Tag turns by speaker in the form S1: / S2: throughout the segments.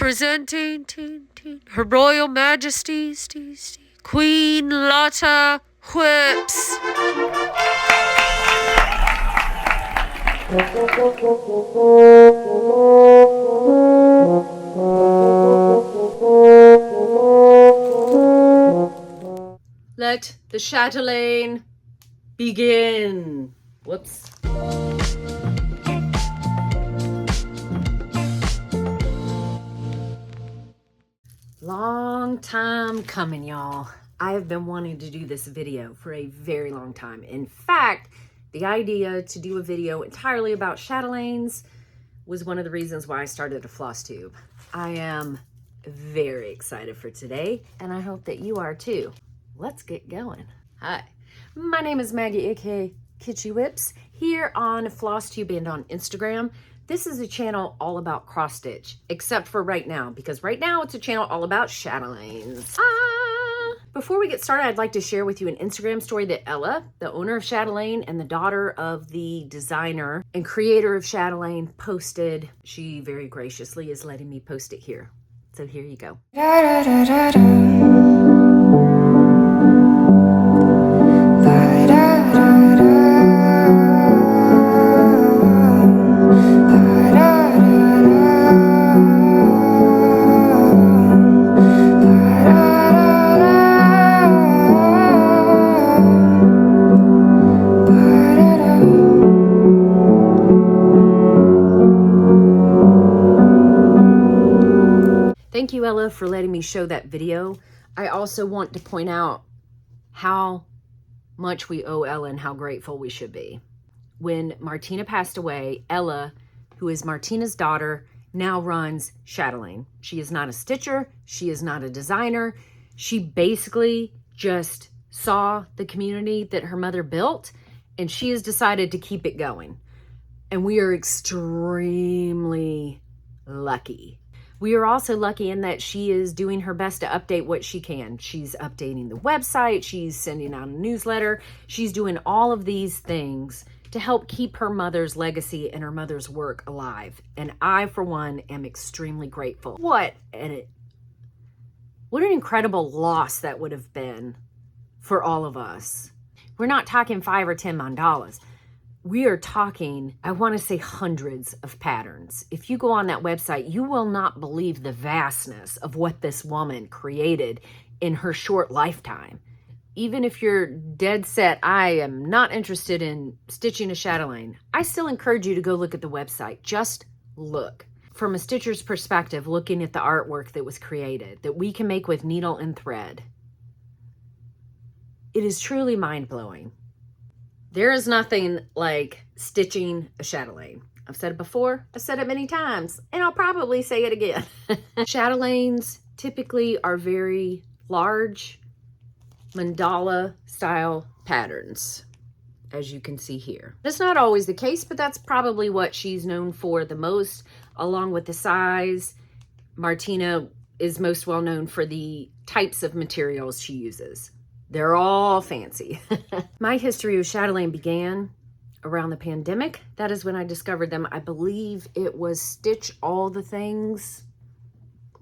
S1: presenting Her Royal Majesty's Queen Lotta Whips. Let the Chatelaine begin. Whoops. Long time coming, y'all. I have been wanting to do this video for a very long time. In fact, the idea to do a video entirely about Chatelaines was one of the reasons why I started a Flosstube. I am very excited for today, and I hope that you are too. Let's get going. Hi, my name is Maggie, aka Kitschy Whips, here on Flosstube and on Instagram. This is a channel all about cross stitch, except for right now, because right now it's a channel all about Chatelaines. Before we get started, I'd like to share with you an Instagram story that Ella, the owner of Chatelaine and the daughter of the designer and creator of Chatelaine, posted. She very graciously is letting me post it here. So here you go. Thank you, Ella, for letting me show that video. I also want to point out how much we owe Ella and how grateful we should be. When Martina passed away, Ella, who is Martina's daughter, now runs Chatelaine. She is not a stitcher. She is not a designer. She basically just saw the community that her mother built, and she has decided to keep it going. And we are extremely lucky. We are also lucky in that she is doing her best to update what she can. She's updating the website. She's sending out a newsletter. She's doing all of these things to help keep her mother's legacy and her mother's work alive. And I, for one, am extremely grateful. What an incredible loss that would have been for all of us. We're not talking $5 or $10 mandalas. We are talking, I want to say, hundreds of patterns. If you go on that website, you will not believe the vastness of what this woman created in her short lifetime. Even if you're dead set, I am not interested in stitching a Chatelaine, I still encourage you to go look at the website. Just look. From a stitcher's perspective, looking at the artwork that was created, that we can make with needle and thread. It is truly mind-blowing. There is nothing like stitching a Chatelaine. I've said it before, I've said it many times, and I'll probably say it again. Chatelaines typically are very large mandala style patterns, as you can see here. That's not always the case, but that's probably what she's known for the most, along with the size. Martina is most well known for the types of materials she uses. They're all fancy. My history of Chatelaine began around the pandemic. That is when I discovered them. I believe it was Stitch All the Things,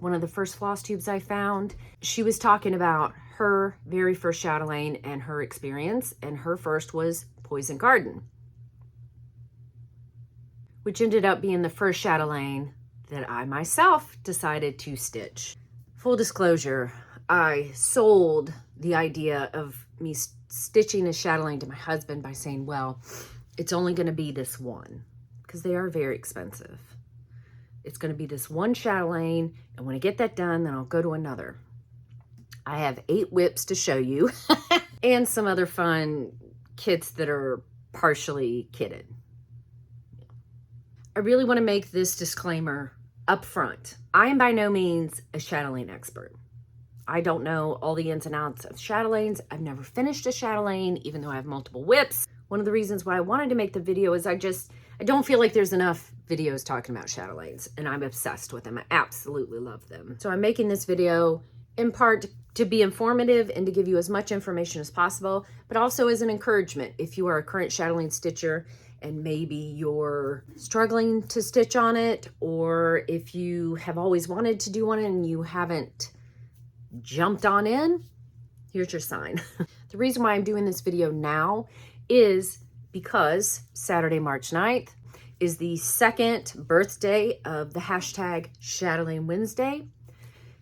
S1: one of the first Flosstubes I found. She was talking about her very first Chatelaine and her experience, and her first was Poison Garden, which ended up being the first Chatelaine that I myself decided to stitch. Full disclosure, I sold the idea of me stitching a Chatelaine to my husband by saying, well, it's only going to be this one, because they are very expensive. It's going to be this one Chatelaine, and when I get that done, then I'll go to another. I have 8 whips to show you and some other fun kits that are partially kitted. I really want to make this disclaimer up front. I am by no means a Chatelaine expert. I don't know all the ins and outs of Chatelaines. I've never finished a Chatelaine, even though I have multiple whips. One of the reasons why I wanted to make the video is I don't feel like there's enough videos talking about Chatelaines, and I'm obsessed with them. I absolutely love them. So I'm making this video in part to be informative and to give you as much information as possible, but also as an encouragement if you are a current Chatelaine stitcher and maybe you're struggling to stitch on it, or if you have always wanted to do one and you haven't jumped on in, here's your sign. The reason why I'm doing this video now is because Saturday, March 9th is the second birthday of the hashtag Chatelaine Wednesday.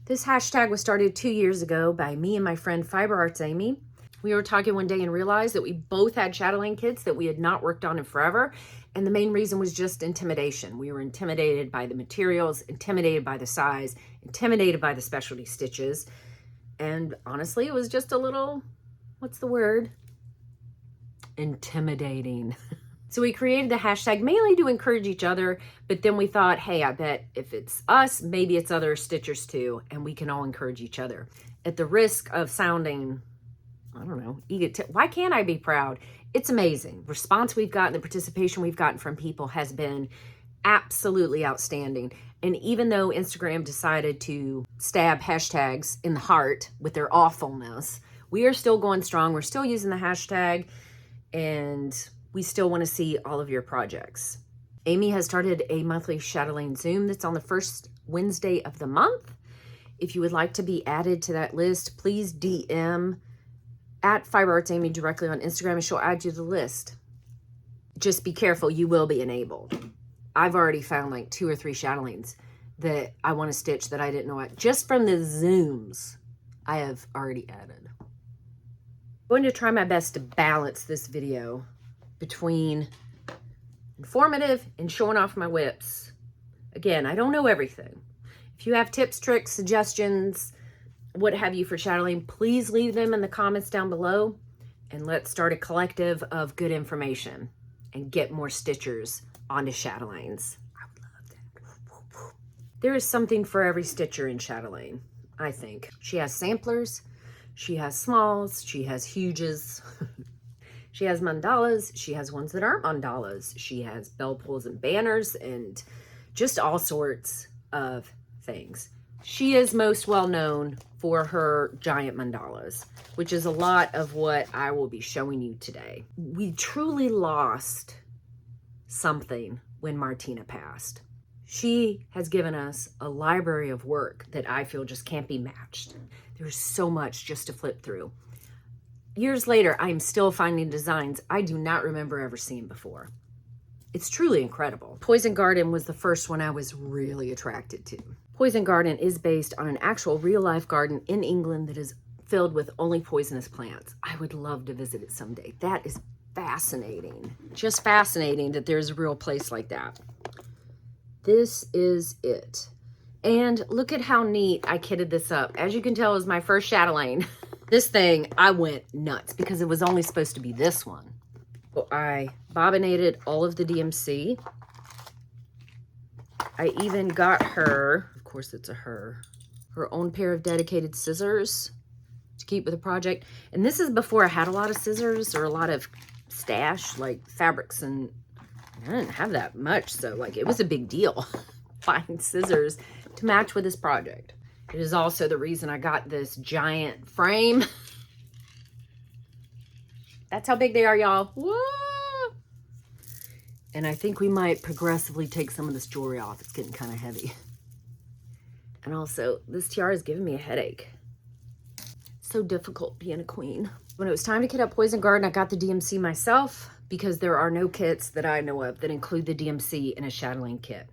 S1: This hashtag was started 2 years ago by me and my friend Fiber Arts Amy. We were talking one day and realized that we both had Chatelaine kits that we had not worked on in forever. And the main reason was just intimidation. We were intimidated by the materials, intimidated by the size, intimidated by the specialty stitches. And honestly, it was just a little, what's the word? Intimidating. So we created the hashtag mainly to encourage each other, but then we thought, hey, I bet if it's us, maybe it's other stitchers too, and we can all encourage each other. At the risk of sounding, I don't know, why can't I be proud? It's amazing. Response we've gotten, the participation we've gotten from people has been absolutely outstanding. And even though Instagram decided to stab hashtags in the heart with their awfulness, we are still going strong. We're still using the hashtag, and we still want to see all of your projects. Amy has started a monthly Chatelaine Zoom that's on the first Wednesday of the month. If you would like to be added to that list, please DM at Fiber Arts Amy directly on Instagram and she'll add you to the list. Just be careful, you will be enabled. I've already found like 2 or 3 Chatelaines that I want to stitch that I didn't know what. Just from the Zooms, I have already added. I'm going to try my best to balance this video between informative and showing off my whips. Again, I don't know everything. If you have tips, tricks, suggestions, what have you for Chatelaine, please leave them in the comments down below, and let's start a collective of good information and get more stitchers onto Chatelaines. I would love that. There is something for every stitcher in Chatelaine, I think. She has samplers, she has smalls, she has huges, she has mandalas, she has ones that aren't mandalas, she has bell pulls and banners and just all sorts of things. She is most well known for her giant mandalas, which is a lot of what I will be showing you today. We truly lost something when Martina passed. She has given us a library of work that I feel just can't be matched. There's so much just to flip through. Years later, I'm still finding designs I do not remember ever seeing before. It's truly incredible. Poison Garden was the first one I was really attracted to. Poison Garden is based on an actual real-life garden in England that is filled with only poisonous plants. I would love to visit it someday. That is fascinating. Just fascinating that there's a real place like that. This is it. And look at how neat I kitted this up. As you can tell, it was my first Chatelaine. This thing, I went nuts because it was only supposed to be this one. So I bobbinated all of the DMC. I even got her, of course it's a her own pair of dedicated scissors to keep with the project. And this is before I had a lot of scissors or a lot of stash, like fabrics, and I didn't have that much. So like it was a big deal buying scissors to match with this project. It is also the reason I got this giant frame. That's how big they are, y'all. Whoa! And I think we might progressively take some of this jewelry off. It's getting kind of heavy. And also, this tiara is giving me a headache. It's so difficult being a queen. When it was time to kit up Poison Garden, I got the DMC myself because there are no kits that I know of that include the DMC in a Chatelaine kit.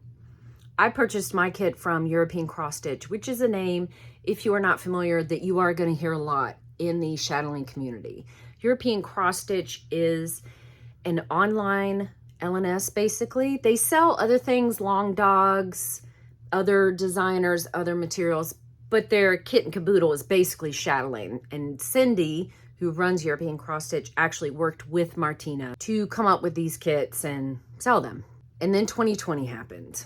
S1: I purchased my kit from European Cross Stitch, which is a name, if you are not familiar, that you are going to hear a lot in the Chatelaine community. European Cross Stitch is an online LNS, basically. They sell other things, long dogs, other designers, other materials, but their kit and caboodle is basically Chatelaine. And Cindy, who runs European Cross Stitch, actually worked with Martina to come up with these kits and sell them. And then 2020 happened.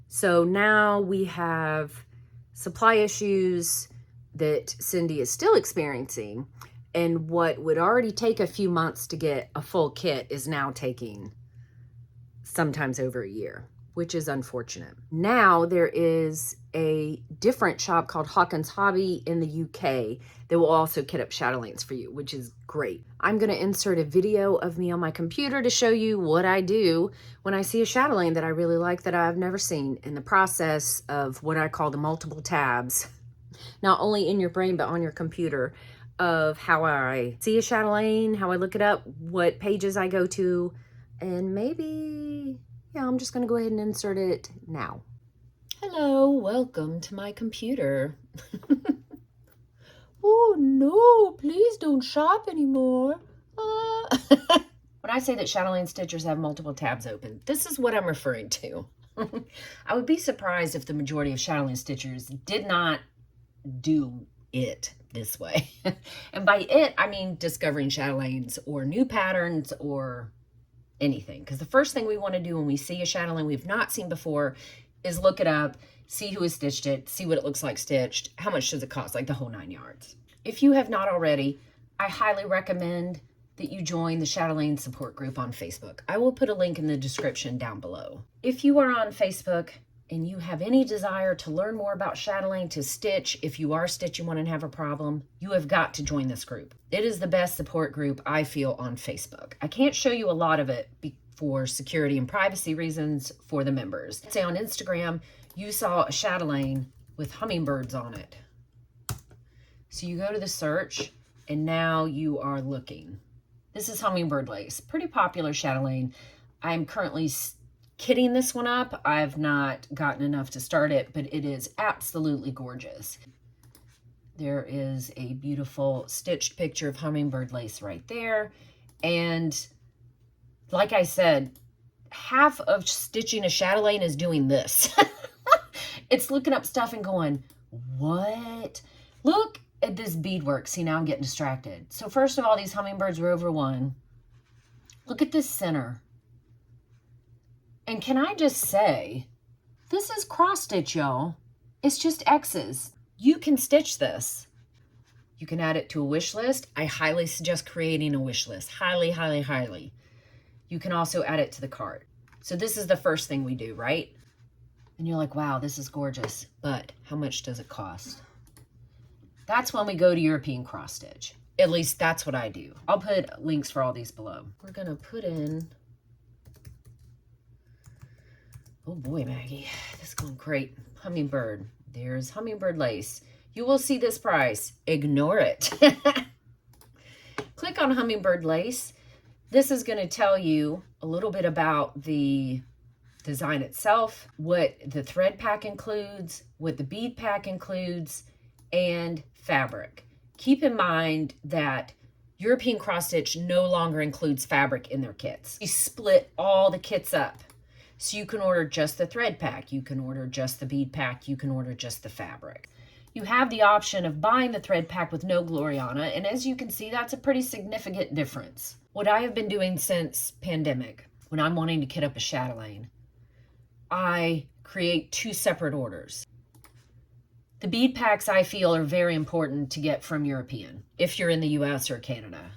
S1: So now we have supply issues that Cindy is still experiencing. And what would already take a few months to get a full kit is now taking sometimes over a year. which is unfortunate. Now there is a different shop called Hawkins Hobby in the UK that will also kit up chatelaines for you, which is great. I'm gonna insert a video of me on my computer to show you what I do when I see a chatelaine that I really like that I've never seen, in the process of what I call the multiple tabs, not only in your brain, but on your computer, of how I see a chatelaine, how I look it up, what pages I go to, and maybe, yeah, I'm just gonna go ahead and insert it now. Hello, welcome to my computer. Oh no, please don't shop anymore. When I say that chatelaine stitchers have multiple tabs open, this is what I'm referring to. I would be surprised if the majority of chatelaine stitchers did not do it this way. And by it, I mean discovering chatelaines or new patterns or anything. Because the first thing we want to do when we see a chatelaine we've not seen before is look it up, see who has stitched it, see what it looks like stitched, how much does it cost, like the whole 9 yards. If you have not already, I highly recommend that you join the Chatelaine support group on Facebook. I will put a link in the description down below. If you are on Facebook and you have any desire to learn more about chatelaine, to stitch, if you are stitching one and have a problem, you have got to join this group. It is the best support group I feel on Facebook. I can't show you a lot of it for security and privacy reasons for the members. Say on Instagram, you saw a chatelaine with hummingbirds on it. So you go to the search and now you are looking. This is hummingbird lace, pretty popular chatelaine. I'm currently kitting this one up. I've not gotten enough to start it, but it is absolutely gorgeous. There is a beautiful stitched picture of hummingbird lace right there. And like I said, half of stitching a chatelaine is doing this. It's looking up stuff and going, what? Look at this beadwork. See, now I'm getting distracted. So first of all, these hummingbirds are over one. Look at this center. And can I just say, this is cross stitch, y'all. It's just X's. You can stitch this. You can add it to a wish list. I highly suggest creating a wish list. Highly, highly, highly. You can also add it to the cart. So this is the first thing we do, right? And you're like, wow, this is gorgeous. But how much does it cost? That's when we go to European cross stitch. At least that's what I do. I'll put links for all these below. We're gonna put in, oh boy, Maggie, this is going great. Hummingbird, there's hummingbird lace. You will see this price, ignore it. Click on hummingbird lace. This is gonna tell you a little bit about the design itself, what the thread pack includes, what the bead pack includes, and fabric. Keep in mind that European cross stitch no longer includes fabric in their kits. We split all the kits up. So you can order just the thread pack, you can order just the bead pack, you can order just the fabric. You have the option of buying the thread pack with no Gloriana, and as you can see, that's a pretty significant difference. What I have been doing since pandemic, when I'm wanting to kit up a chatelaine, I create 2 separate orders. The bead packs I feel are very important to get from European, if you're in the US or Canada.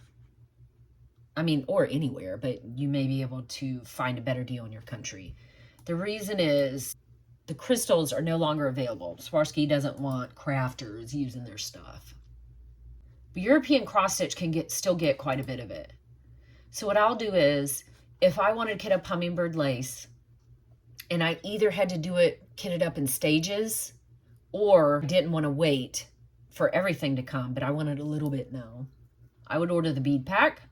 S1: I mean, or anywhere, but you may be able to find a better deal in your country. The reason is the crystals are no longer available. Swarovski doesn't want crafters using their stuff. But European cross stitch can still get quite a bit of it. So what I'll do is, if I wanted to kit up hummingbird lace, and I either had to do it kitted up in stages, or didn't want to wait for everything to come, but I wanted a little bit now, I would order the bead pack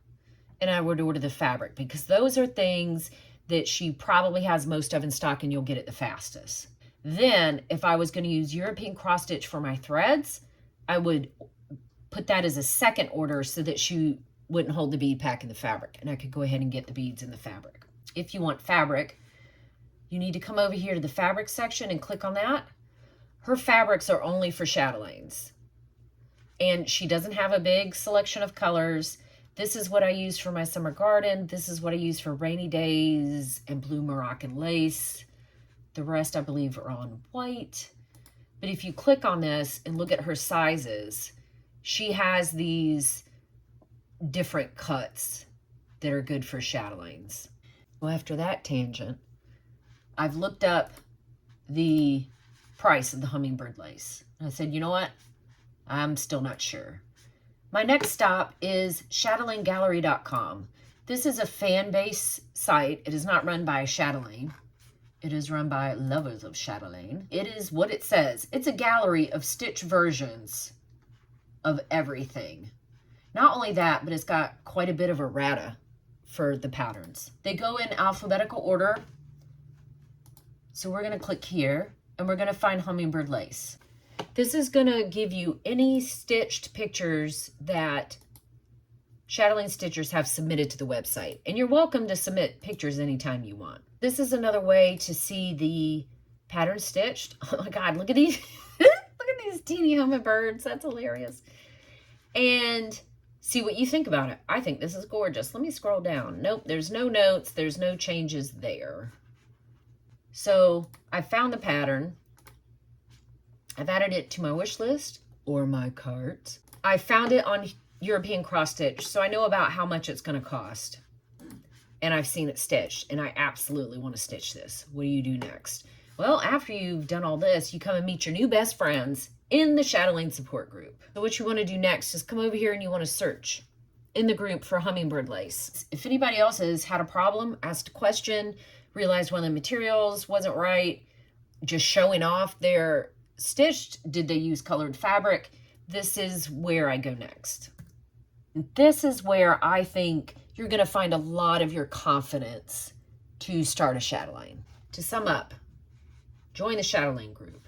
S1: and I would order the fabric, because those are things that she probably has most of in stock and you'll get it the fastest. Then if I was going to use European cross stitch for my threads, I would put that as a second order so that she wouldn't hold the bead pack and the fabric, and I could go ahead and get the beads and the fabric. If you want fabric, you need to come over here to the fabric section and click on that. Her fabrics are only for chatelaines, and she doesn't have a big selection of colors. This is what I use for my summer garden. This is what I use for rainy days and blue Moroccan lace. The rest, I believe, are on white. But if you click on this and look at her sizes, she has these different cuts that are good for chatelaines. Well, after that tangent, I've looked up the price of the hummingbird lace. And I said, you know what? I'm still not sure. My next stop is ChatelainGallery.com. This is a fan base site. It is not run by Chatelaine. It is run by lovers of Chatelaine. It is what it says. It's a gallery of stitch versions of everything. Not only that, but it's got quite a bit of errata for the patterns. They go in alphabetical order. So we're going to click here and we're going to find hummingbird lace. This is going to give you any stitched pictures that Chatelaine Stitchers have submitted to the website. And you're welcome to submit pictures anytime you want. This is another way to see the pattern stitched. Oh my God, look at these. Look at these teeny hummingbirds. That's hilarious. And see what you think about it. I think this is gorgeous. Let me scroll down. Nope, there's no notes. There's no changes there. So I found the pattern. I've added it to my wish list or my cart. I found it on European Cross Stitch, so I know about how much it's going to cost. And I've seen it stitched, and I absolutely want to stitch this. What do you do next? Well, after you've done all this, you come and meet your new best friends in the Chatelaine support group. So what you want to do next is come over here and you want to search in the group for hummingbird lace. If anybody else has had a problem, asked a question, realized one of the materials wasn't right, just showing off their stitched, did they use colored fabric? This is where I go next. This is where I think you're going to find a lot of your confidence to start a chatelaine. To sum up, join the Chatelaine group.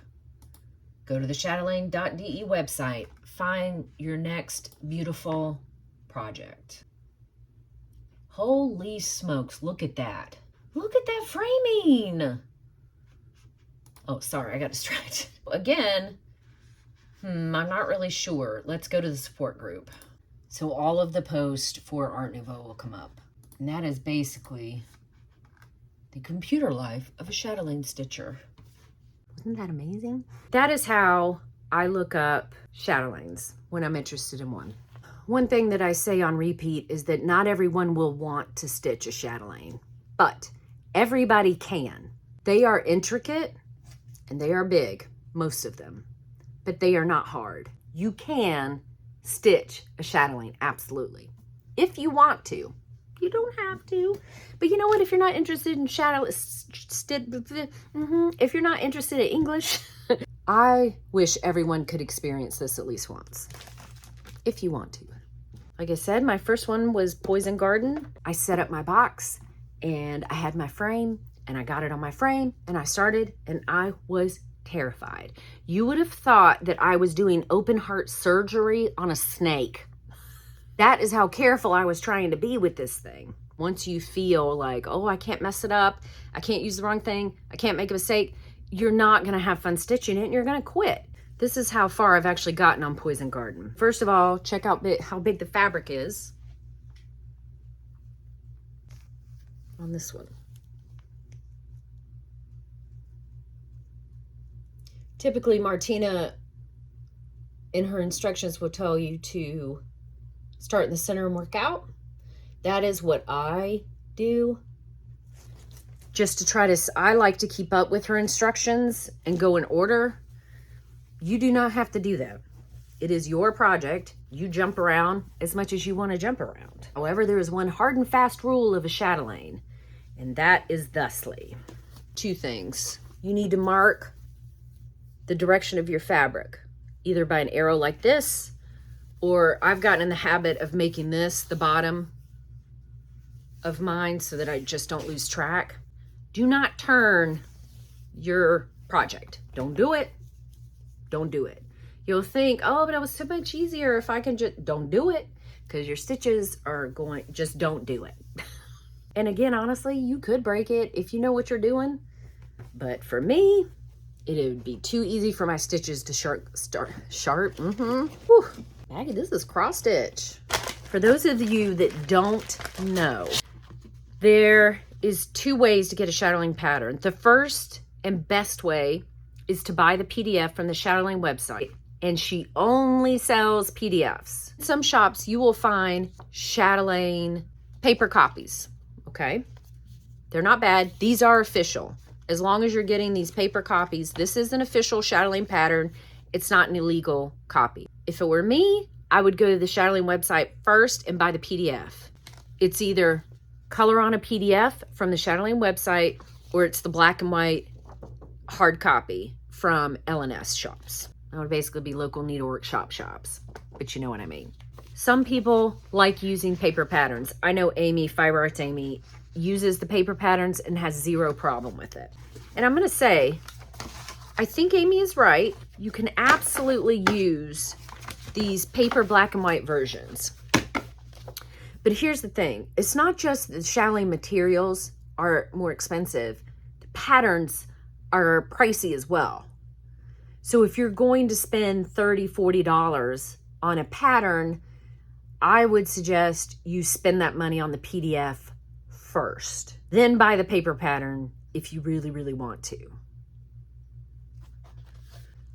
S1: Go to the chatelaine.de website. Find your next beautiful project. Holy smokes, look at that. Look at that framing. Oh, sorry, I got distracted. Again, I'm not really sure. Let's go to the support group. So all of the posts for Art Nouveau will come up. And that is basically the computer life of a chatelaine stitcher. Isn't that amazing? That is how I look up chatelaines when I'm interested in one. One thing that I say on repeat is that not everyone will want to stitch a chatelaine, but everybody can. They are intricate and they are big, most of them, but they are not hard. You can stitch a chatelaine, absolutely. If you want to. You don't have to. But you know what? If you're not interested in if you're not interested in English, I wish everyone could experience this at least once. If you want to. Like I said, my first one was Poison Garden. I set up my box and I had my frame and I got it on my frame and I started and I was terrified. You would have thought that I was doing open heart surgery on a snake. That is how careful I was trying to be with this thing. Once you feel like, oh, I can't mess it up, I can't use the wrong thing, I can't make a mistake, you're not gonna have fun stitching it and you're gonna quit. This is how far I've actually gotten on Poison Garden. First of all, check out how big the fabric is on this one. Typically, Martina, in her instructions, will tell you to start in the center and work out. That is what I do. Just to try to, I like to keep up with her instructions and go in order. You do not have to do that. It is your project. You jump around as much as you want to jump around. However, there is one hard and fast rule of a chatelaine, and that is thusly. Two things. You need to mark the direction of your fabric, either by an arrow like this, or I've gotten in the habit of making this the bottom of mine so that I just don't lose track. Do not turn your project. Don't do it. Don't do it. You'll think, oh, but it was so much easier if I can just, don't do it, because your stitches are going, just don't do it. And again, honestly, you could break it if you know what you're doing. But for me, it would be too easy for my stitches to sharp. Whew. Maggie, this is cross stitch. For those of you that don't know, there is two ways to get a chatelaine pattern. The first and best way is to buy the PDF from the Chatelaine website, and she only sells PDFs. In some shops, you will find chatelaine paper copies, okay? They're not bad. These are official. As long as you're getting these paper copies, this is an official Chatelaine pattern. It's not an illegal copy. If it were me, I would go to the Chatelaine website first and buy the PDF. It's either color on a PDF from the Chatelaine website, or it's the black and white hard copy from L&S shops. That would basically be local needlework shops, but you know what I mean. Some people like using paper patterns. I know Amy, Fiber Arts Amy, uses the paper patterns and has zero problem with it. And I'm gonna say, I think Amy is right. You can absolutely use these paper black and white versions. But here's the thing. It's not just the Chatelaine materials are more expensive. The patterns are pricey as well. So if you're going to spend $30, $40 on a pattern, I would suggest you spend that money on the PDF first. Then buy the paper pattern if you really, really want to.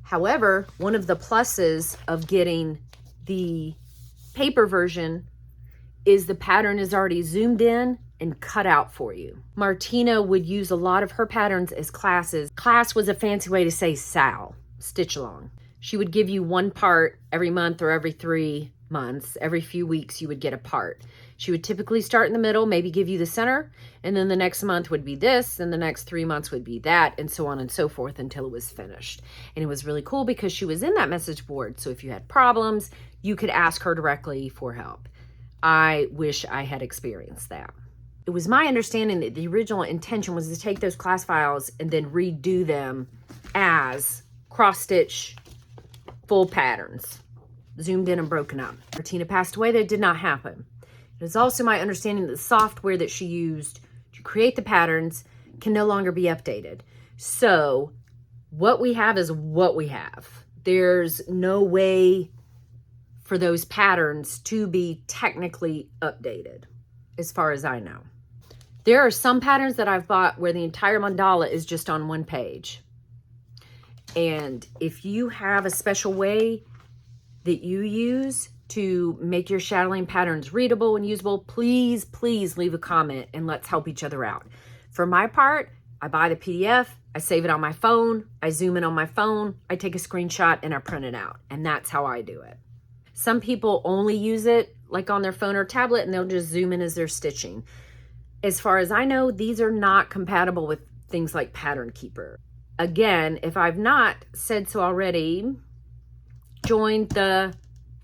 S1: However, one of the pluses of getting the paper version is the pattern is already zoomed in and cut out for you. Martina would use a lot of her patterns as classes. Class was a fancy way to say SAL, stitch along. She would give you one part every month or every 3 months. Every few weeks you would get a part. She would typically start in the middle, maybe give you the center, and then the next month would be this, and the next 3 months would be that, and so on and so forth until it was finished. And it was really cool because she was in that message board, so if you had problems, you could ask her directly for help. I wish I had experienced that. It was my understanding that the original intention was to take those class files and then redo them as cross-stitch full patterns, zoomed in and broken up. Martina passed away. That did not happen. It is also my understanding that the software that she used to create the patterns can no longer be updated. So what we have is what we have. There's no way for those patterns to be technically updated, as far as I know. There are some patterns that I've bought where the entire mandala is just on one page. And if you have a special way that you use to make your Chatelaine patterns readable and usable, please, please leave a comment and let's help each other out. For my part, I buy the PDF, I save it on my phone, I zoom in on my phone, I take a screenshot and I print it out. And that's how I do it. Some people only use it like on their phone or tablet and they'll just zoom in as they're stitching. As far as I know, these are not compatible with things like Pattern Keeper. Again, if I've not said so already, join the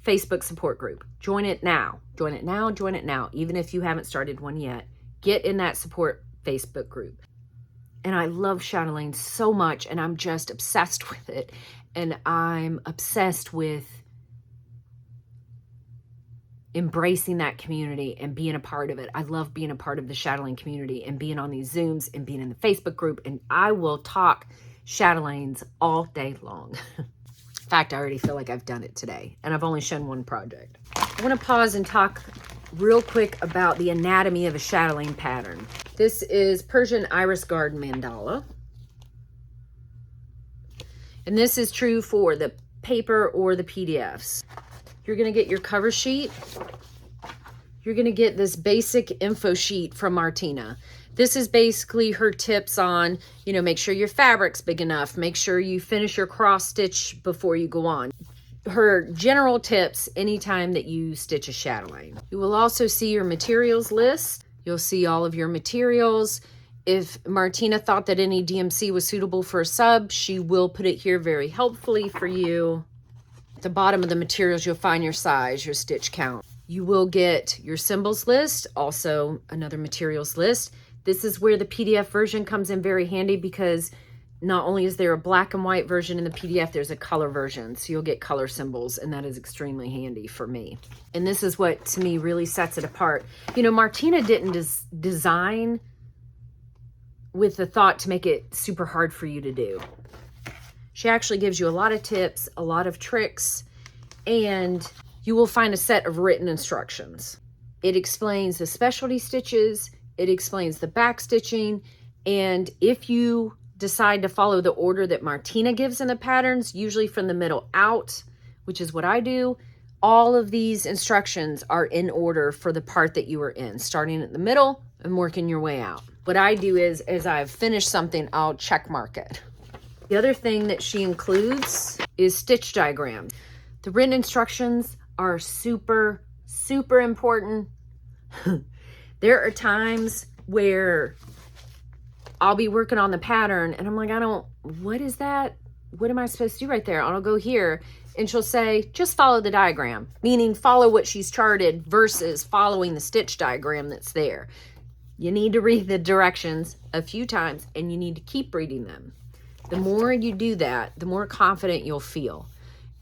S1: Facebook support group. Join it now. Join it now, join it now. Even if you haven't started one yet, get in that support Facebook group. And I love Chatelaine so much and I'm just obsessed with it. And I'm obsessed with embracing that community and being a part of it. I love being a part of the Chatelaine community and being on these Zooms and being in the Facebook group. And I will talk Chatelaines all day long. In fact, I already feel like I've done it today and I've only shown one project. I want to pause and talk real quick about the anatomy of a Chatelaine pattern. This is Persian Iris Garden Mandala. And this is true for the paper or the PDFs. You're going to get your cover sheet. You're going to get this basic info sheet from Martina. This is basically her tips on, you know, make sure your fabric's big enough. Make sure you finish your cross stitch before you go on. Her general tips anytime that you stitch a chatelaine. You will also see your materials list. You'll see all of your materials. If Martina thought that any DMC was suitable for a sub, she will put it here very helpfully for you. At the bottom of the materials, you'll find your size, your stitch count. You will get your symbols list, also another materials list. This is where the PDF version comes in very handy because not only is there a black and white version in the PDF, there's a color version. So you'll get color symbols and that is extremely handy for me. And this is what to me really sets it apart. You know, Martina didn't design with the thought to make it super hard for you to do. She actually gives you a lot of tips, a lot of tricks, and you will find a set of written instructions. It explains the specialty stitches, it explains the back stitching, and if you decide to follow the order that Martina gives in the patterns, usually from the middle out, which is what I do, all of these instructions are in order for the part that you are in, starting at the middle and working your way out. What I do is, as I've finished something, I'll check mark it. The other thing that she includes is stitch diagrams. The written instructions are super, super important. There are times where I'll be working on the pattern and I'm like, what is that? What am I supposed to do right there? And I'll go here and she'll say, just follow the diagram, meaning follow what she's charted versus following the stitch diagram that's there. You need to read the directions a few times and you need to keep reading them. The more you do that, the more confident you'll feel.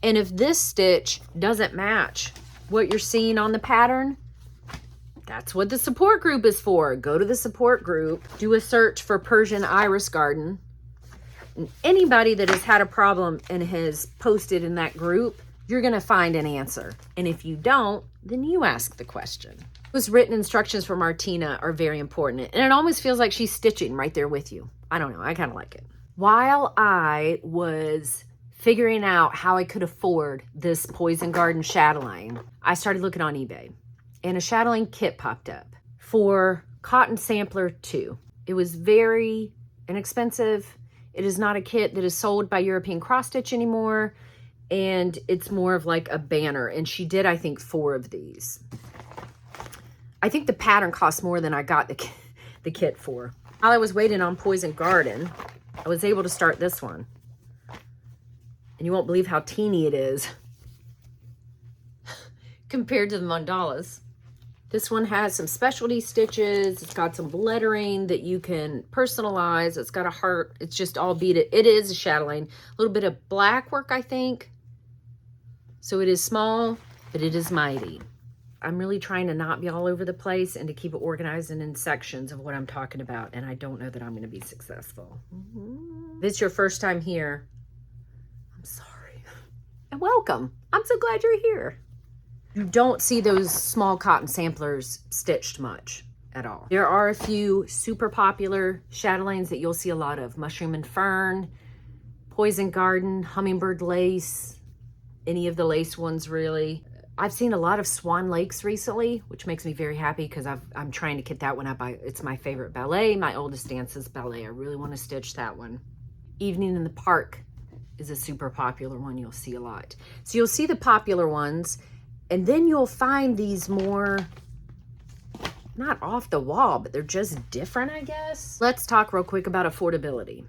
S1: And if this stitch doesn't match what you're seeing on the pattern, that's what the support group is for. Go to the support group, do a search for Persian Iris Garden. And anybody that has had a problem and has posted in that group, you're going to find an answer. And if you don't, then you ask the question. Those written instructions for Martina are very important. And it almost feels like she's stitching right there with you. I don't know. I kind of like it. While I was figuring out how I could afford this Poison Garden chatelaine, I started looking on eBay. And a chatelaine kit popped up for Cotton Sampler 2. It was very inexpensive. It is not a kit that is sold by European Cross Stitch anymore. And it's more of like a banner. And she did, I think, 4 of these. I think the pattern cost more than I got the kit for. While I was waiting on Poison Garden, I was able to start this one. And you won't believe how teeny it is compared to the mandalas. This one has some specialty stitches. It's got some lettering that you can personalize. It's got a heart. It's just all beaded. It is a chatelaine. A little bit of black work, I think. So it is small, but it is mighty. I'm really trying to not be all over the place and to keep it organized and in sections of what I'm talking about. And I don't know that I'm going to be successful. If it's your first time here, I'm sorry. And welcome. I'm so glad you're here. You don't see those small cotton samplers stitched much at all. There are a few super popular chatelaines that you'll see a lot of. Mushroom and Fern, Poison Garden, Hummingbird Lace, any of the lace ones really. I've seen a lot of Swan Lakes recently, which makes me very happy because I'm trying to get that one up. It's my favorite ballet. My oldest dances ballet. I really want to stitch that one. Evening in the Park is a super popular one you'll see a lot. So you'll see the popular ones. And then you'll find these more, not off the wall, but they're just different, I guess. Let's talk real quick about affordability.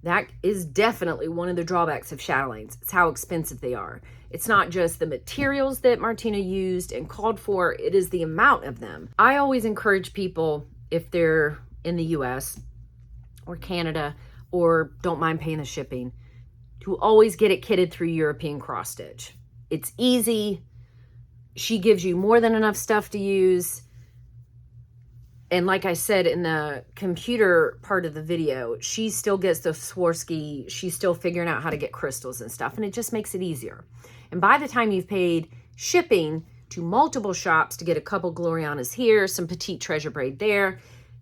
S1: That is definitely one of the drawbacks of chatelaines. It's how expensive they are. It's not just the materials that Martina used and called for, it is the amount of them. I always encourage people, if they're in the US or Canada or don't mind paying the shipping, to always get it kitted through European Cross Stitch. It's easy. She gives you more than enough stuff to use. And like I said in the computer part of the video, she still gets the Swarovski. She's still figuring out how to get crystals and stuff. And it just makes it easier. And by the time you've paid shipping to multiple shops to get a couple Glorianas here, some Petite Treasure Braid there,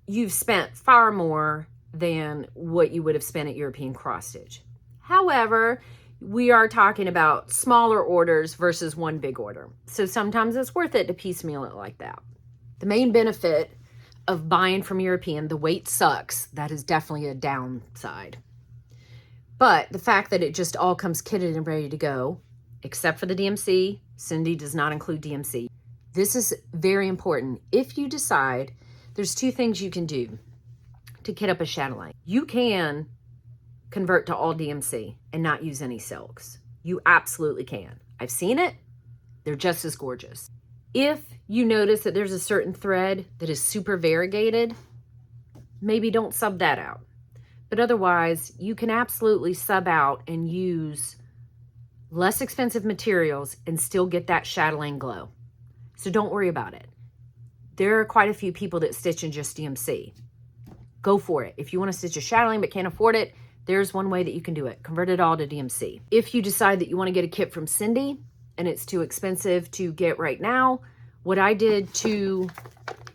S1: you've spent far more than what you would have spent at European Cross Stitch. However, we are talking about smaller orders versus one big order. So sometimes it's worth it to piecemeal it like that. The main benefit of buying from European, the weight sucks. That is definitely a downside. But the fact that it just all comes kitted and ready to go, except for the DMC, Cindy does not include DMC. This is very important. If you decide, there's 2 things you can do to kit up a chatelaine. You can convert to all DMC and not use any silks. You absolutely can. I've seen it. They're just as gorgeous. If you notice that there's a certain thread that is super variegated, maybe don't sub that out. But otherwise, you can absolutely sub out and use less expensive materials and still get that chatelaine glow. So don't worry about it. There are quite a few people that stitch in just DMC. Go for it. If you want to stitch a chatelaine but can't afford it, there's one way that you can do it. Convert it all to DMC. If you decide that you want to get a kit from Cindy and it's too expensive to get right now, what I did to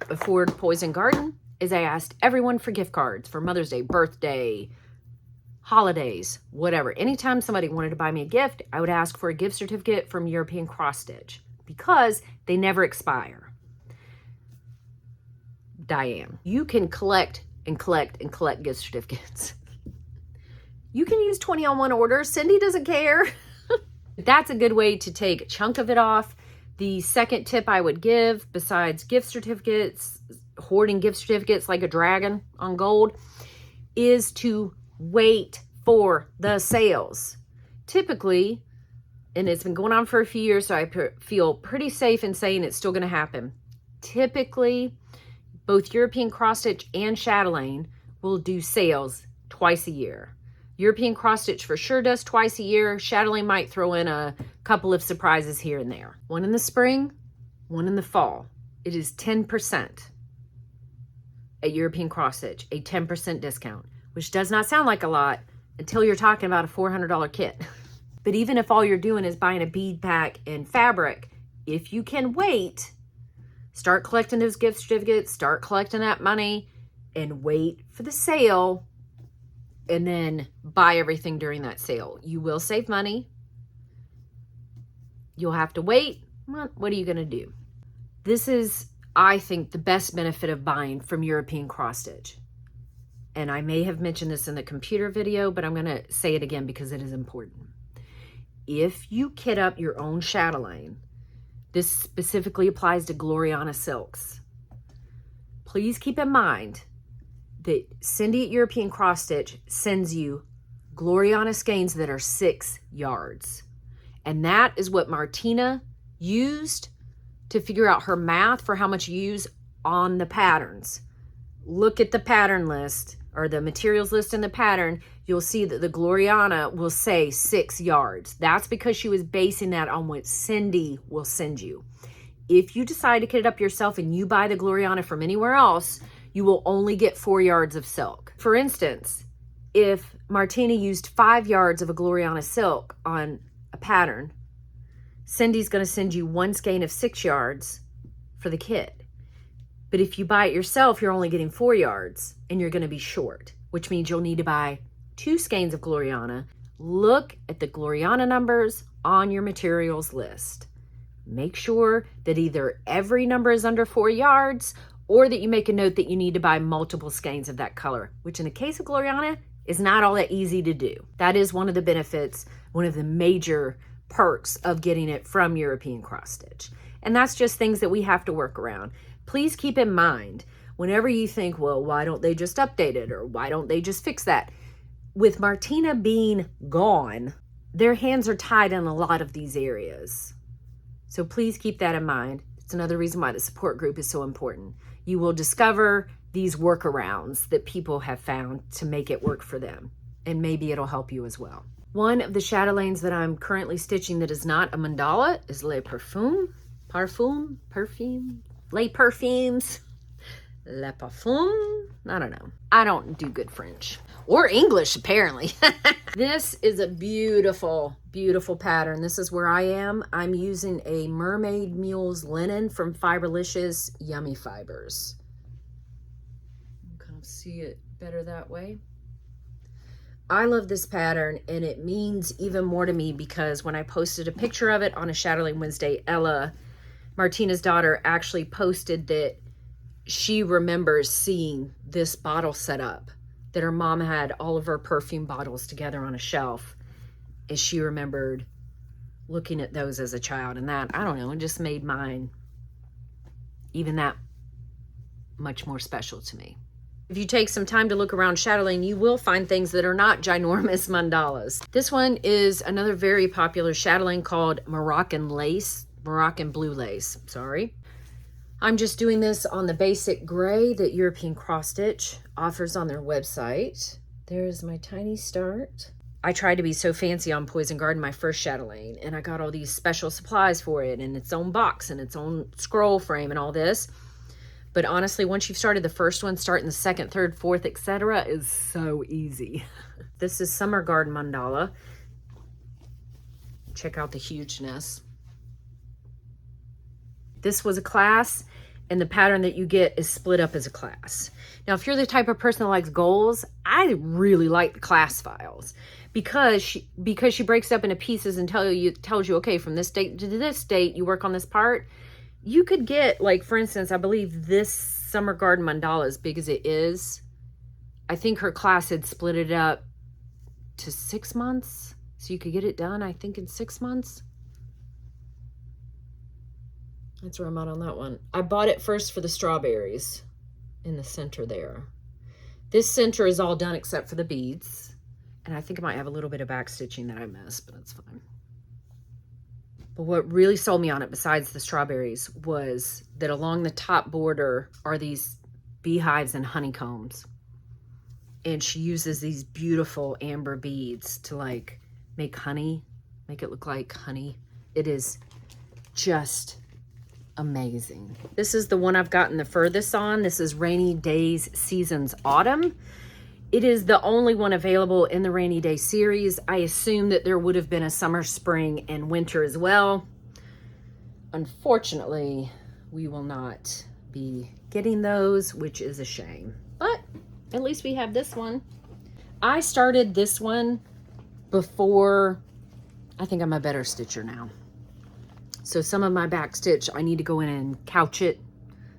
S1: afford Poison Garden is I asked everyone for gift cards for Mother's Day, birthday, holidays, whatever. Anytime somebody wanted to buy me a gift, I would ask for a gift certificate from European Cross Stitch because they never expire. Diane. You can collect and collect and collect gift certificates. You can use 20 on one order. Cindy doesn't care. That's a good way to take a chunk of it off. The second tip I would give, besides gift certificates, hoarding gift certificates like a dragon on gold, is to wait for the sales. Typically, and it's been going on for a few years, so I feel pretty safe in saying it's still going to happen. Typically, both European cross stitch and chatelaine will do sales twice a year. European cross stitch for sure does twice a year. Chatelaine might throw in a couple of surprises here and there. One in the spring, one in the fall. It is 10% at European cross stitch, a 10% discount, which does not sound like a lot until you're talking about a $400 kit. But even if all you're doing is buying a bead pack and fabric, if you can wait, start collecting those gift certificates, start collecting that money, and wait for the sale, and then buy everything during that sale. You will save money. You'll have to wait. What are you going to do? This is, I think, the best benefit of buying from European cross stitch. And I may have mentioned this in the computer video, but I'm going to say it again because it is important. If you kit up your own chatelaine, this specifically applies to Gloriana silks. Please keep in mind that Cindy at European Cross Stitch sends you Gloriana skeins that are 6 yards. And that is what Martina used to figure out her math for how much you use on the patterns. Look at the pattern list or the materials list in the pattern. You'll see that the Gloriana will say 6 yards. That's because she was basing that on what Cindy will send you. If you decide to kit it up yourself and you buy the Gloriana from anywhere else, you will only get 4 yards of silk. For instance, if Martina used 5 yards of a Gloriana silk on a pattern, Cindy's going to send you 1 skein of 6 yards for the kit. But if you buy it yourself, you're only getting 4 yards and you're going to be short, which means you'll need to buy 2 skeins of Gloriana. Look at the Gloriana numbers on your materials list. Make sure that either every number is under 4 yards or that you make a note that you need to buy multiple skeins of that color, which in the case of Gloriana is not all that easy to do. That is one of the benefits, one of the major perks of getting it from European Cross Stitch. And that's just things that we have to work around. Please keep in mind, whenever you think, well, why don't they just update it? Or why don't they just fix that? With Martina being gone, their hands are tied in a lot of these areas. So please keep that in mind. It's another reason why the support group is so important. You will discover these workarounds that people have found to make it work for them. And maybe it'll help you as well. One of the chatelaines that I'm currently stitching that is not a mandala is Les Parfums. Les Parfums. Le Parfum. I don't know. I don't do good French. Or English, apparently. This is a beautiful, beautiful pattern. This is where I am. I'm using a Mermaid Mules linen from Fiberlicious Yummy Fibers. You can kind of see it better that way. I love this pattern, and it means even more to me because when I posted a picture of it on a Chatelaine Wednesday, Ella, Martina's daughter, actually posted that she remembers seeing this bottle set up, that her mom had all of her perfume bottles together on a shelf, and she remembered looking at those as a child. And that, I don't know, it just made mine even that much more special to me. If you take some time to look around Chatelaine, you will find things that are not ginormous mandalas. This one is another very popular Chatelaine called Moroccan blue lace, sorry. I'm just doing this on the basic gray that European Cross Stitch offers on their website. There's my tiny start. I tried to be so fancy on Poison Garden, my first Chatelaine, and I got all these special supplies for it and its own box and its own scroll frame and all this. But honestly, once you've started the first one, starting the second, third, fourth, etc. is so easy. This is Summer Garden Mandala. Check out the hugeness. This was a class, and the pattern that you get is split up as a class. Now, if you're the type of person that likes goals, I really like the class files because she breaks it up into pieces and tells you, okay, from this date to this date, you work on this part. You could get, like, for instance, I believe this summer garden mandala, as big as it is, I think her class had split it up to 6 months. So you could get it done, I think, in 6 months. That's where I'm at on that one. I bought it first for the strawberries in the center there. This center is all done except for the beads. And I think I might have a little bit of back stitching that I missed, but that's fine. But what really sold me on it, besides the strawberries, was that along the top border are these beehives and honeycombs. And she uses these beautiful amber beads to like make honey, make it look like honey. It is just amazing. This is the one I've gotten the furthest on. This is Rainy Days Seasons Autumn. It is the only one available in the Rainy Day series. I assume that there would have been a summer, spring, and winter as well. Unfortunately, we will not be getting those, which is a shame. But at least we have this one. I started this one before. I think I'm a better stitcher now. So some of my back stitch, I need to go in and couch it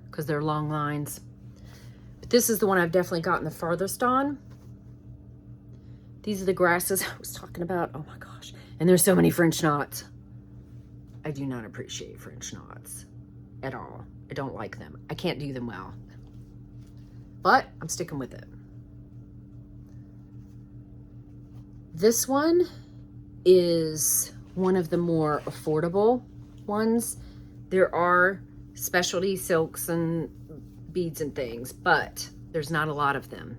S1: because they're long lines. But this is the one I've definitely gotten the farthest on. These are the grasses I was talking about. Oh my gosh. And there's so many French knots. I do not appreciate French knots at all. I don't like them. I can't do them well. But I'm sticking with it. This one is one of the more affordable ones. There are specialty silks and beads and things, but there's not a lot of them.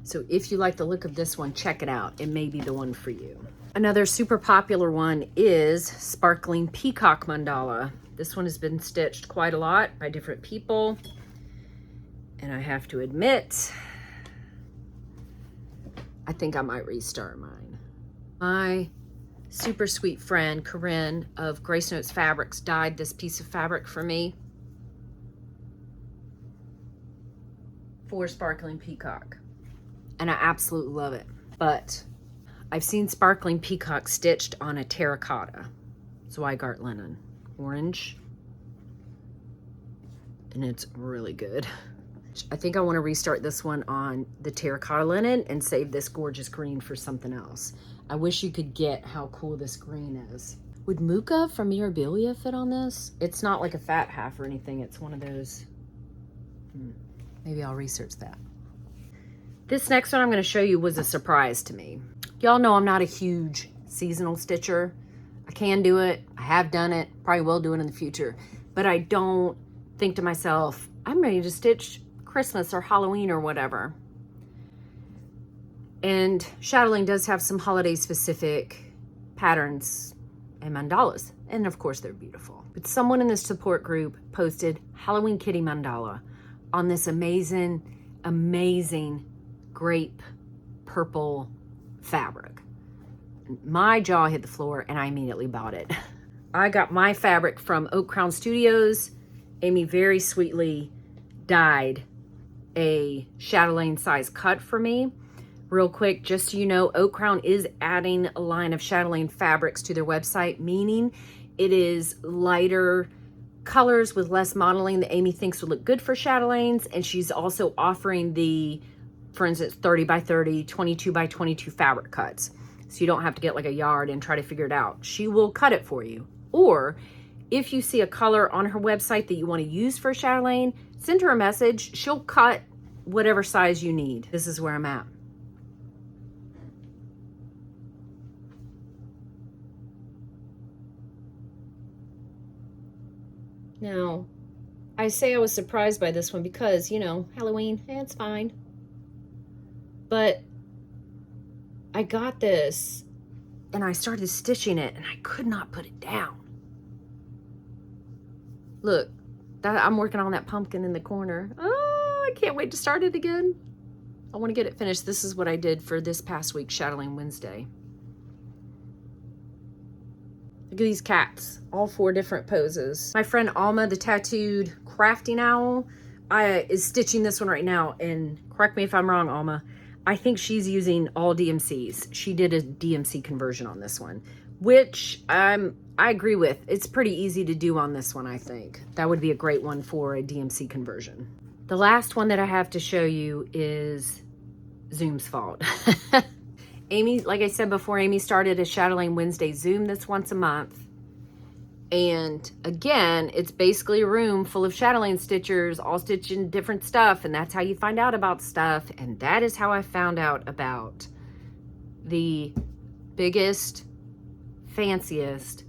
S1: So if you like the look of this one, check it out. It may be the one for you. Another super popular one is Sparkling Peacock Mandala. This one has been stitched quite a lot by different people. And I have to admit, I think I might restart mine. My super sweet friend, Corinne of Grace Notes Fabrics, dyed this piece of fabric for me for Sparkling Peacock. And I absolutely love it. But I've seen Sparkling Peacock stitched on a terracotta, Zweigart linen, orange. And it's really good. I think I want to restart this one on the terracotta linen and save this gorgeous green for something else. I wish you could get how cool this green is. Would Muka from Mirabilia fit on this? It's not like a fat half or anything. It's one of those. Maybe I'll research that. This next one I'm going to show you was a surprise to me. Y'all know I'm not a huge seasonal stitcher. I can do it. I have done it. Probably will do it in the future. But I don't think to myself, I'm ready to stitch Christmas or Halloween or whatever. And Chatelaine does have some holiday specific patterns and mandalas. And of course they're beautiful. But someone in this support group posted Halloween Kitty mandala on this amazing grape purple fabric. My jaw hit the floor and I immediately bought it. I got my fabric from Oak Crown Studios. Amy very sweetly dyed a chatelaine size cut for me. Real quick, just so you know, Oak Crown is adding a line of chatelaine fabrics to their website, meaning it is lighter colors with less modeling that Amy thinks would look good for chatelaines. And she's also offering the, for instance, 30 by 30, 22 by 22 fabric cuts. So you don't have to get like a yard and try to figure it out. She will cut it for you. Or if you see a color on her website that you want to use for chatelaine, send her a message. She'll cut whatever size you need. This is where I'm at. Now, I say I was surprised by this one because, you know, Halloween, it's fine. But I got this and I started stitching it and I could not put it down. Look, I'm working on that pumpkin in the corner. Oh, I can't wait to start it again. I want to get it finished. This is what I did for this past week, Chatelaine Wednesday. Look at these cats, all 4 different poses. My friend Alma, the tattooed crafting owl, is stitching this one right now. And correct me if I'm wrong, Alma. I think she's using all DMCs. She did a DMC conversion on this one, which I agree with. It's pretty easy to do on this one, I think. That would be a great one for a DMC conversion. The last one that I have to show you is Zoom's fault. Amy, like I said before, Amy started a Chatelaine Wednesday Zoom that's once a month. And again, it's basically a room full of chatelaine stitchers, all stitching different stuff. And that's how you find out about stuff. And that is how I found out about the biggest, fanciest,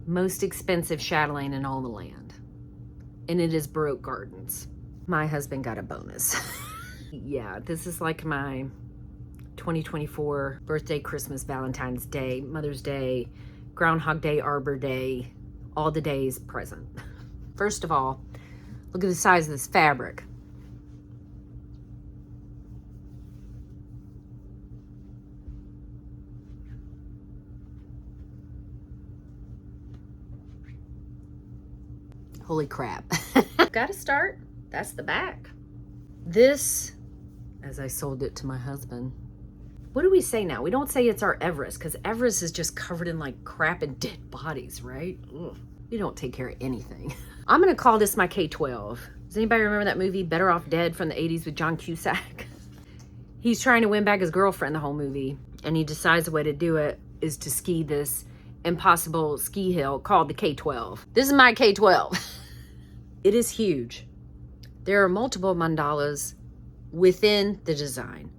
S1: most expensive chatelaine in all the land. And it is Baroque Gardens. My husband got a bonus. Yeah, this is like my 2024 birthday, Christmas, Valentine's Day, Mother's Day, Groundhog Day, Arbor Day, all the days present. First of all, look at the size of this fabric. Holy crap. Gotta start. That's the back. This, as I sold it to my husband, what do we say now? We don't say it's our Everest, because Everest is just covered in like crap and dead bodies, right? Ugh. We don't take care of anything. I'm gonna call this my K-12. Does anybody remember that movie, Better Off Dead, from the 80s with John Cusack? He's trying to win back his girlfriend the whole movie, and he decides the way to do it is to ski this impossible ski hill called the K-12. This is my K-12. It is huge. There are multiple mandalas within the design.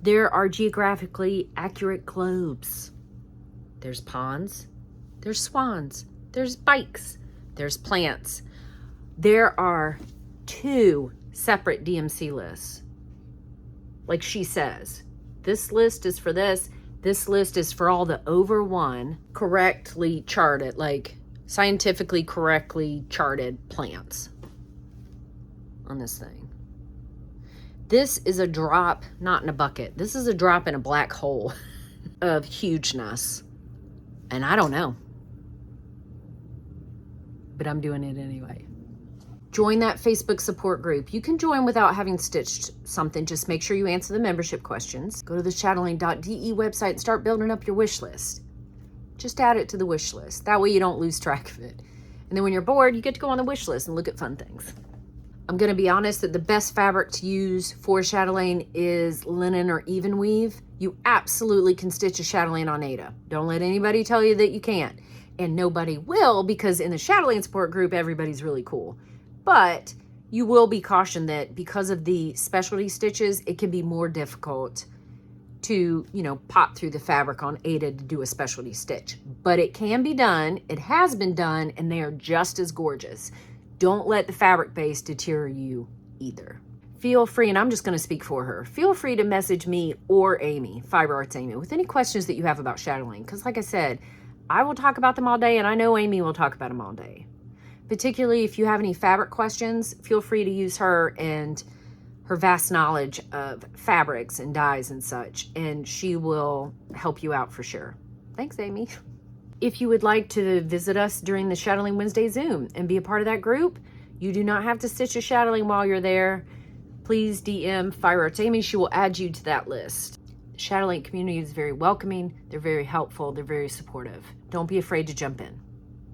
S1: There are geographically accurate globes. There's ponds, there's swans, there's bikes, there's plants. There are 2 separate DMC lists. Like she says, this list is for this list is for all the over 1 correctly charted, like scientifically correctly charted plants on this thing. This is a drop, not in a bucket. This is a drop in a black hole of hugeness. And I don't know. But I'm doing it anyway. Join that Facebook support group. You can join without having stitched something. Just make sure you answer the membership questions. Go to the chatelaine.de website and start building up your wish list. Just add it to the wish list. That way you don't lose track of it. And then when you're bored, you get to go on the wish list and look at fun things. I'm going to be honest that the best fabric to use for chatelaine is linen or even weave. You absolutely can stitch a chatelaine on Aida. Don't let anybody tell you that you can't. And nobody will, because in the chatelaine support group, everybody's really cool. But you will be cautioned that because of the specialty stitches, it can be more difficult to, pop through the fabric on Aida to do a specialty stitch. But it can be done. It has been done, and they are just as gorgeous. Don't let the fabric base deter you either. Feel free, and I'm just going to speak for her, feel free to message me or Amy, Fiber Arts Amy, with any questions that you have about chatelaine. Because like I said, I will talk about them all day, and I know Amy will talk about them all day. Particularly if you have any fabric questions, feel free to use her and her vast knowledge of fabrics and dyes and such, and she will help you out for sure. Thanks, Amy. If you would like to visit us during the Chatelaine Wednesday Zoom and be a part of that group, you do not have to stitch a chatelaine while you're there. Please DM Fire Arts Amy. She will add you to that list. The chatelaine community is very welcoming. They're very helpful. They're very supportive. Don't be afraid to jump in.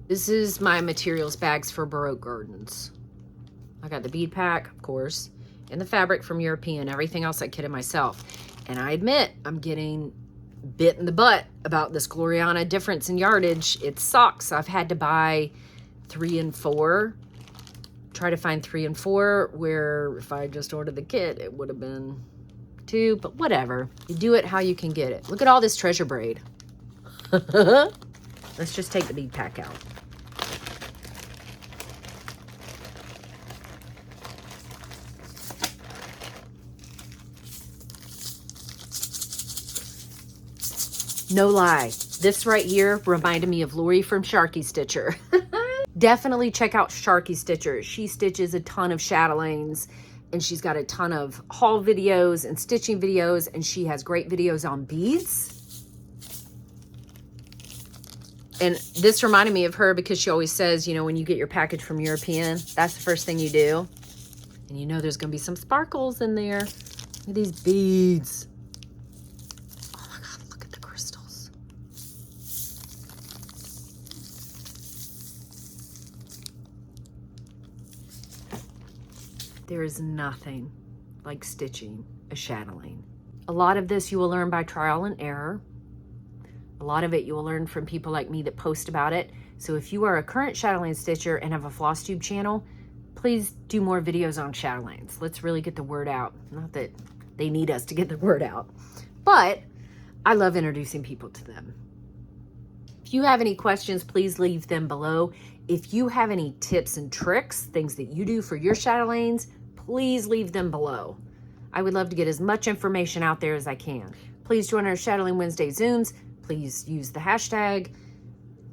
S1: This is my materials bags for Baroque Gardens. I got the bead pack, of course, and the fabric from European. Everything else I kitted myself. And I admit, I'm getting bit in the butt about this Gloriana difference in yardage. It sucks. I've had to buy 3 and 4. Try to find 3 and 4, where if I just ordered the kit, it would have been 2, but whatever. You do it how you can get it. Look at all this treasure braid. Let's just take the bead pack out. No lie, this right here reminded me of Lori from Sharky Stitcher. Definitely check out Sharky Stitcher. She stitches a ton of chatelaines, and she's got a ton of haul videos and stitching videos, and she has great videos on beads. And this reminded me of her because she always says, when you get your package from European, that's the first thing you do. And there's going to be some sparkles in there. Look at these beads. There is nothing like stitching a chatelaine. A lot of this you will learn by trial and error. A lot of it you will learn from people like me that post about it. So if you are a current chatelaine stitcher and have a Flosstube channel, please do more videos on chatelaines. Let's really get the word out. Not that they need us to get the word out, but I love introducing people to them. If you have any questions, please leave them below. If you have any tips and tricks, things that you do for your chatelaines, please leave them below. I would love to get as much information out there as I can. Please join our Chatelaine Wednesday Zooms. Please use the hashtag.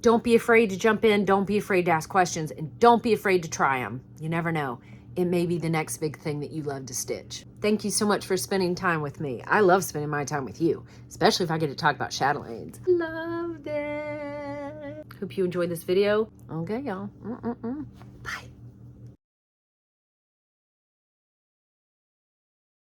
S1: Don't be afraid to jump in. Don't be afraid to ask questions. And don't be afraid to try them. You never know. It may be the next big thing that you love to stitch. Thank you so much for spending time with me. I love spending my time with you, especially if I get to talk about chatelaines. Loved it. Hope you enjoyed this video. Okay, y'all. Bye.